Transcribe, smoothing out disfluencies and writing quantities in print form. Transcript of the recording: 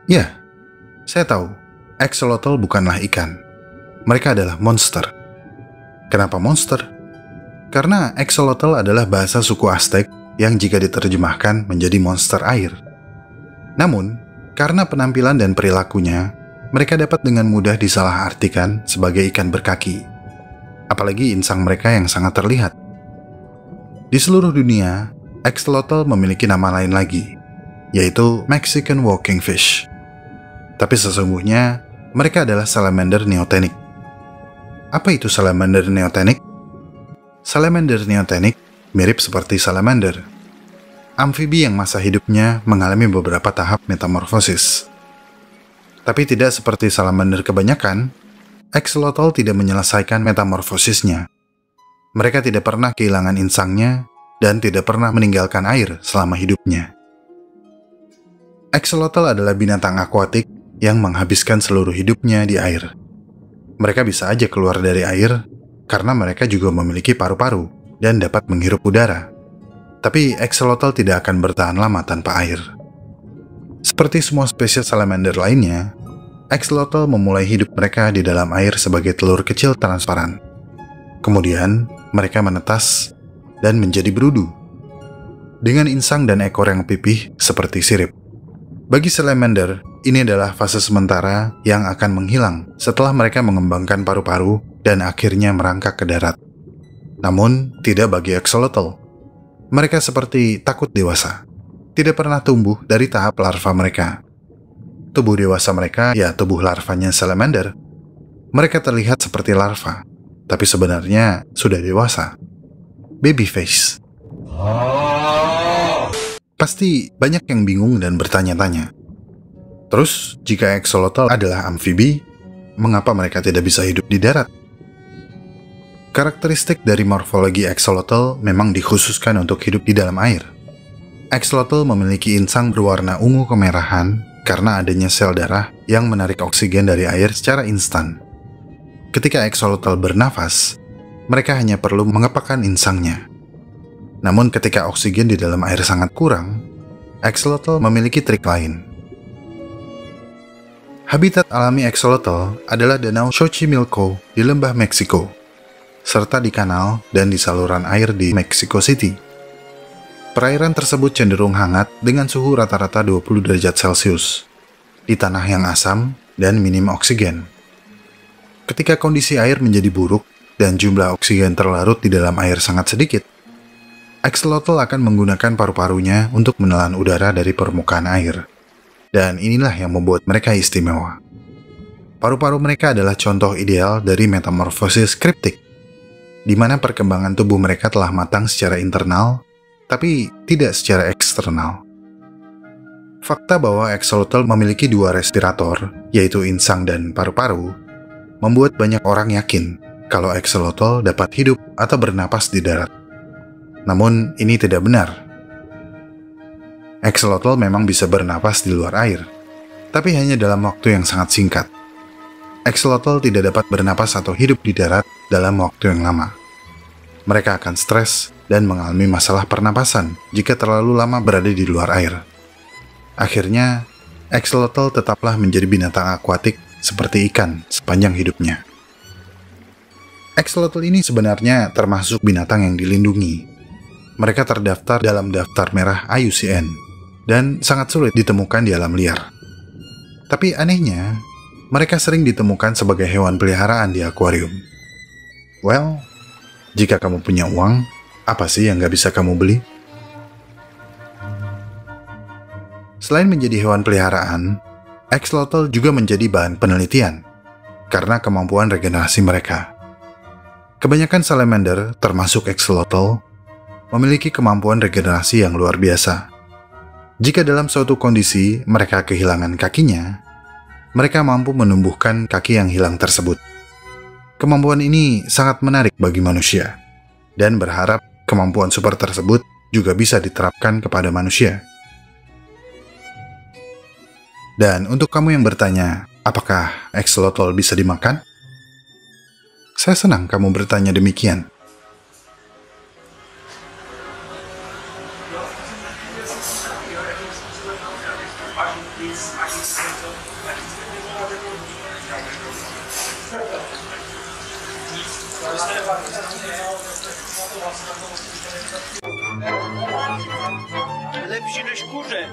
Ya, saya tahu, axolotl bukanlah ikan. Mereka adalah monster. Kenapa monster? Karena axolotl adalah bahasa suku Aztec yang jika diterjemahkan menjadi monster air. Namun, karena penampilan dan perilakunya, mereka dapat dengan mudah disalahartikan sebagai ikan berkaki. Apalagi insang mereka yang sangat terlihat. Di seluruh dunia, axolotl memiliki nama lain lagi, yaitu Mexican walking fish. Tapi sesungguhnya, mereka adalah salamander neotenik. Apa itu salamander neotenik? Salamander neotenik mirip seperti salamander. Amfibi yang masa hidupnya mengalami beberapa tahap metamorfosis. Tapi tidak seperti salamander kebanyakan, axolotl tidak menyelesaikan metamorfosisnya. Mereka tidak pernah kehilangan insangnya dan tidak pernah meninggalkan air selama hidupnya. Axolotl adalah binatang akuatik yang menghabiskan seluruh hidupnya di air. Mereka bisa aja keluar dari air karena mereka juga memiliki paru-paru dan dapat menghirup udara. Tapi axolotl tidak akan bertahan lama tanpa air. Seperti semua spesies salamander lainnya, axolotl memulai hidup mereka di dalam air sebagai telur kecil transparan. Kemudian, mereka menetas dan menjadi berudu, dengan insang dan ekor yang pipih seperti sirip. Bagi salamander, ini adalah fase sementara yang akan menghilang setelah mereka mengembangkan paru-paru dan akhirnya merangkak ke darat. Namun, tidak bagi axolotl. Mereka seperti takut dewasa, tidak pernah tumbuh dari tahap larva mereka. Tubuh dewasa mereka, ya tubuh larvanya salamander, mereka terlihat seperti larva, tapi sebenarnya sudah dewasa. Baby face. Pasti banyak yang bingung dan bertanya-tanya. Terus, jika axolotl adalah amfibi, mengapa mereka tidak bisa hidup di darat? Karakteristik dari morfologi axolotl memang dikhususkan untuk hidup di dalam air. Axolotl memiliki insang berwarna ungu kemerahan karena adanya sel darah yang menarik oksigen dari air secara instan. Ketika axolotl bernafas, mereka hanya perlu mengepakkan insangnya. Namun ketika oksigen di dalam air sangat kurang, axolotl memiliki trik lain. Habitat alami axolotl adalah danau Xochimilco di lembah Meksiko, serta di kanal dan di saluran air di Mexico City. Perairan tersebut cenderung hangat dengan suhu rata-rata 20 derajat Celcius, di tanah yang asam dan minim oksigen. Ketika kondisi air menjadi buruk dan jumlah oksigen terlarut di dalam air sangat sedikit, axolotl akan menggunakan paru-parunya untuk menelan udara dari permukaan air. Dan inilah yang membuat mereka istimewa. Paru-paru mereka adalah contoh ideal dari metamorfosis kriptik, di mana perkembangan tubuh mereka telah matang secara internal, tapi tidak secara eksternal. Fakta bahwa axolotl memiliki dua respirator, yaitu insang dan paru-paru, membuat banyak orang yakin kalau axolotl dapat hidup atau bernapas di darat. Namun, ini tidak benar. Axolotl memang bisa bernapas di luar air, tapi hanya dalam waktu yang sangat singkat. Axolotl tidak dapat bernapas atau hidup di darat dalam waktu yang lama. Mereka akan stres dan mengalami masalah pernapasan jika terlalu lama berada di luar air. Akhirnya, axolotl tetaplah menjadi binatang akuatik seperti ikan sepanjang hidupnya. Axolotl ini sebenarnya termasuk binatang yang dilindungi. Mereka terdaftar dalam daftar merah IUCN dan sangat sulit ditemukan di alam liar. Tapi anehnya, mereka sering ditemukan sebagai hewan peliharaan di akuarium. Well, jika kamu punya uang, apa sih yang gak bisa kamu beli? Selain menjadi hewan peliharaan, axolotl juga menjadi bahan penelitian karena kemampuan regenerasi mereka. Kebanyakan salamander, termasuk axolotl, memiliki kemampuan regenerasi yang luar biasa. Jika dalam suatu kondisi mereka kehilangan kakinya, mereka mampu menumbuhkan kaki yang hilang tersebut. Kemampuan ini sangat menarik bagi manusia, dan berharap kemampuan super tersebut juga bisa diterapkan kepada manusia. Dan untuk kamu yang bertanya, apakah axolotl bisa dimakan? Saya senang kamu bertanya demikian. Lepší než kuře.